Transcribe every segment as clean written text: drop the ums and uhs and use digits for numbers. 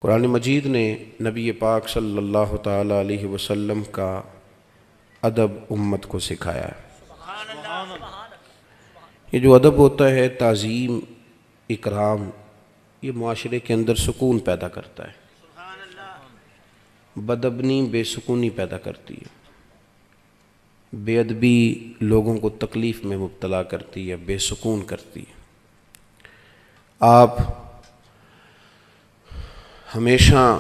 قرآن مجید نے نبی پاک صلی اللہ تعالیٰ علیہ وسلم کا ادب امت کو سکھایا ہے۔ یہ جو ادب ہوتا ہے، تعظیم، اکرام، یہ معاشرے کے اندر سکون پیدا کرتا ہے۔ بدبنی بے سکونی پیدا کرتی ہے، بے ادبی لوگوں کو تکلیف میں مبتلا کرتی ہے، بے سکون کرتی ہے۔ آپ ہمیشہ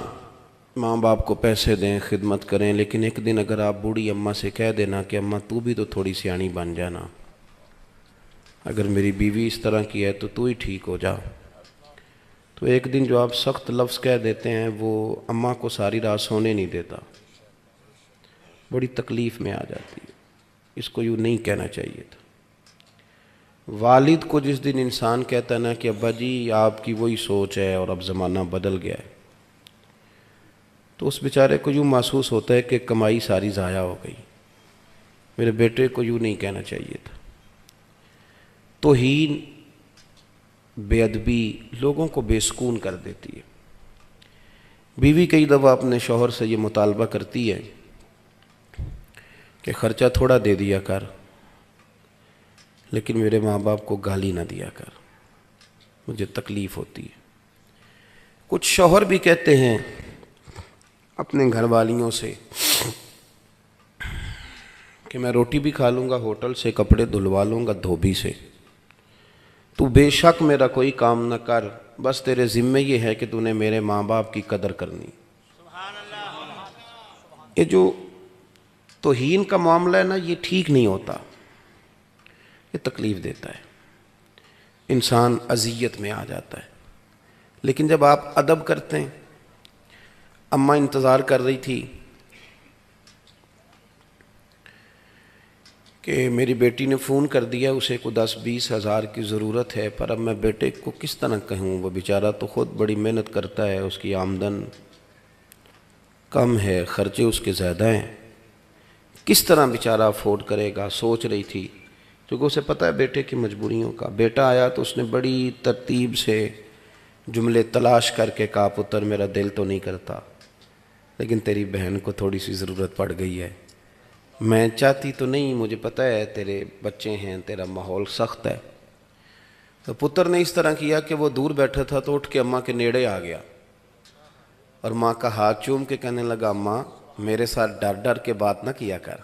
ماں باپ کو پیسے دیں، خدمت کریں، لیکن ایک دن اگر آپ بوڑھی اماں سے کہہ دینا کہ اماں تو بھی تو تھوڑی سیانی بن جانا، اگر میری بیوی اس طرح کی ہے تو ہی ٹھیک ہو جا، تو ایک دن جو آپ سخت لفظ کہہ دیتے ہیں وہ اماں کو ساری رات سونے نہیں دیتا، بڑی تکلیف میں آ جاتی ہے۔ اس کو یوں نہیں کہنا چاہیے تھا۔ والد کو جس دن انسان کہتا ہے نا کہ ابا جی آپ کی وہی سوچ ہے اور اب زمانہ بدل گیا ہے، تو اس بیچارے کو یوں محسوس ہوتا ہے کہ کمائی ساری ضائع ہو گئی۔ میرے بیٹے کو یوں نہیں کہنا چاہیے تھا۔ توہین، بے ادبی لوگوں کو بے سکون کر دیتی ہے۔ بیوی کئی دفعہ اپنے شوہر سے یہ مطالبہ کرتی ہے کہ خرچہ تھوڑا دے دیا کر، لیکن میرے ماں باپ کو گالی نہ دیا کر، مجھے تکلیف ہوتی ہے۔ کچھ شوہر بھی کہتے ہیں اپنے گھر والیوں سے کہ میں روٹی بھی کھا لوں گا ہوٹل سے، کپڑے دھلوا لوں گا دھوبی سے، تو بے شک میرا کوئی کام نہ کر، بس تیرے ذمے یہ ہے کہ تو نے میرے ماں باپ کی قدر کرنی۔ یہ جو توہین کا معاملہ ہے نا، یہ ٹھیک نہیں ہوتا، یہ تکلیف دیتا ہے، انسان اذیت میں آ جاتا ہے۔ لیکن جب آپ ادب کرتے ہیں، اماں انتظار کر رہی تھی کہ میری بیٹی نے فون کر دیا، اسے کو 10-20 ہزار کی ضرورت ہے، پر اب میں بیٹے کو کس طرح کہوں، وہ بیچارہ تو خود بڑی محنت کرتا ہے، اس کی آمدن کم ہے، خرچے اس کے زیادہ ہیں، کس طرح بیچارہ افورڈ کرے گا۔ سوچ رہی تھی، کیونکہ اسے پتہ ہے بیٹے کی مجبوریوں کا۔ بیٹا آیا تو اس نے بڑی ترتیب سے جملے تلاش کر کے کہا پتر میرا دل تو نہیں کرتا، لیکن تیری بہن کو تھوڑی سی ضرورت پڑ گئی ہے، میں چاہتی تو نہیں، مجھے پتہ ہے تیرے بچے ہیں، تیرا ماحول سخت ہے۔ تو پتر نے اس طرح کیا کہ وہ دور بیٹھا تھا تو اٹھ کے اماں کے نیڑے آ گیا اور ماں کا ہاتھ چوم کے کہنے لگا اماں میرے ساتھ ڈر ڈر کے بات نہ کیا کر،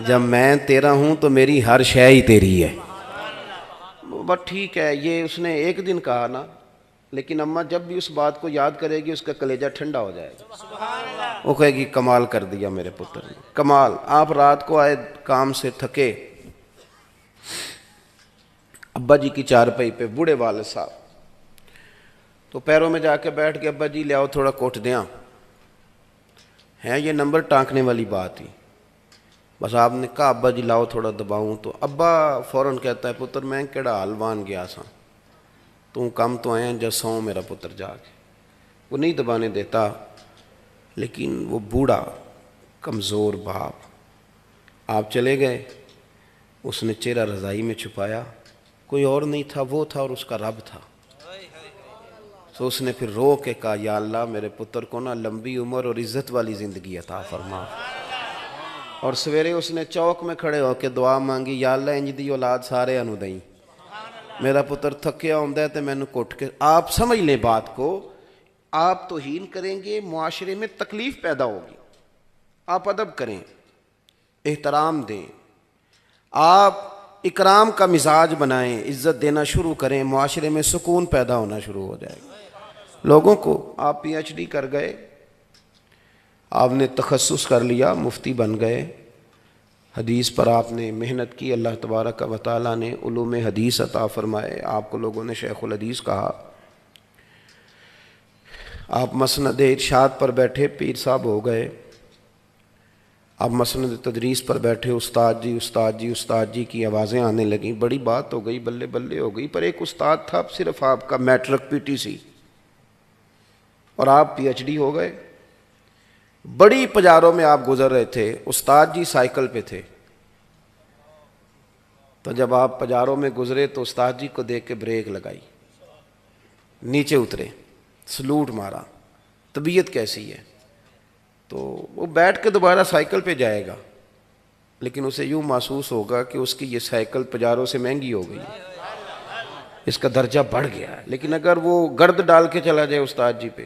جب میں تیرا ہوں تو میری ہر شے ہی تیری ہے۔ بس ٹھیک ہے، یہ اس نے ایک دن کہا نا، لیکن اماں جب بھی اس بات کو یاد کرے گی اس کا کلیجہ ٹھنڈا ہو جائے گا، وہ کہے گی کمال کر دیا میرے پتر نے، کمال۔ آپ رات کو آئے کام سے تھکے، ابا جی کی چارپائی پہ بوڑھے والد صاحب، تو پیروں میں جا کے بیٹھ کے ابا جی لے آؤ تھوڑا کوٹ دیاں، ہے یہ نمبر ٹانکنے والی بات ہی۔ بس آپ نے کہا ابا جی لاؤ تھوڑا دباؤں، تو ابا فوراً کہتا ہے پتر میں کیڑا حلوان گیا سا، تو کم تو آیا جا سو میرا پتر جا کے، وہ نہیں دبانے دیتا۔ لیکن وہ بوڑھا کمزور باپ، آپ چلے گئے، اس نے چہرہ رضائی میں چھپایا، کوئی اور نہیں تھا، وہ تھا اور اس کا رب تھا۔ تو اس نے پھر رو کے کہا یا اللہ میرے پتر کو نا لمبی عمر اور عزت والی زندگی عطا فرما۔ اور سویرے اس نے چوک میں کھڑے ہو کے دعا مانگی، یا اللہ انج دی اولاد سارے انو دیں، میرا پتر تھکیا ہوندا ہے تے مینوں کٹ کے۔ آپ سمجھ لیں بات کو، آپ توہین کریں گے معاشرے میں تکلیف پیدا ہوگی، آپ ادب کریں، احترام دیں، آپ اکرام کا مزاج بنائیں، عزت دینا شروع کریں، معاشرے میں سکون پیدا ہونا شروع ہو جائے گا۔ لوگوں کو آپ پی ایچ ڈی کر گئے، آپ نے تخصص کر لیا، مفتی بن گئے، حدیث پر آپ نے محنت کی، اللہ تبارک و تعالیٰ نے علوم حدیث عطا فرمائے، آپ کو لوگوں نے شیخ الحدیث کہا، آپ مسند ارشاد پر بیٹھے پیر صاحب ہو گئے، آپ مسند تدریس پر بیٹھے، استاد جی استاد جی استاد جی کی آوازیں آنے لگیں، بڑی بات ہو گئی، بلے بلے ہو گئی۔ پر ایک استاد تھا صرف آپ کا میٹرک پی ٹی سی، اور آپ پی ایچ ڈی ہو گئے۔ بڑی پجاروں میں آپ گزر رہے تھے، استاد جی سائیکل پہ تھے، تو جب آپ پجاروں میں گزرے تو استاد جی کو دیکھ کے بریک لگائی، نیچے اترے، سلوٹ مارا، طبیعت کیسی ہے؟ تو وہ بیٹھ کے دوبارہ سائیکل پہ جائے گا، لیکن اسے یوں محسوس ہوگا کہ اس کی یہ سائیکل 50 سے مہنگی ہو گئی، اس کا درجہ بڑھ گیا ہے۔ لیکن اگر وہ گرد ڈال کے چلا جائے استاد جی پہ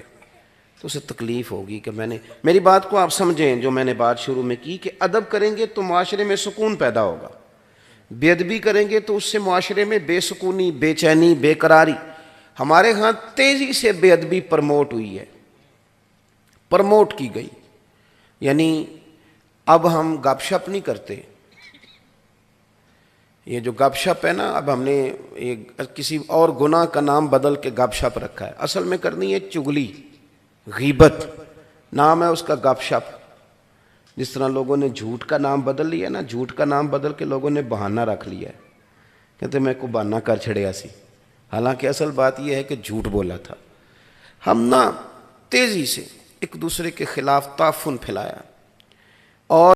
تو اسے تکلیف ہوگی کہ میری بات کو آپ سمجھیں، جو میں نے بات شروع میں کی کہ ادب کریں گے تو معاشرے میں سکون پیدا ہوگا، بے ادبی کریں گے تو اس سے معاشرے میں بے سکونی، بے چینی، بے قراری۔ ہمارے ہاں تیزی سے بے ادبی پرموٹ ہوئی ہے، پرموٹ کی گئی، یعنی اب ہم گپ شپ نہیں کرتے۔ یہ جو گپ شپ ہے نا، اب ہم نے کسی اور گناہ کا نام بدل کے گپ شپ رکھا ہے، اصل میں کرنی ہے چگلی، غیبت، نام ہے اس کا گپ شپ۔ جس طرح لوگوں نے جھوٹ کا نام بدل لیا نا، جھوٹ کا نام بدل کے لوگوں نے بہانہ رکھ لیا ہے، کہتے میں کو بہانہ کر چھڑیا سی، حالانکہ اصل بات یہ ہے کہ جھوٹ بولا تھا۔ ہم نا تیزی سے ایک دوسرے کے خلاف تعفن پھیلایا، اور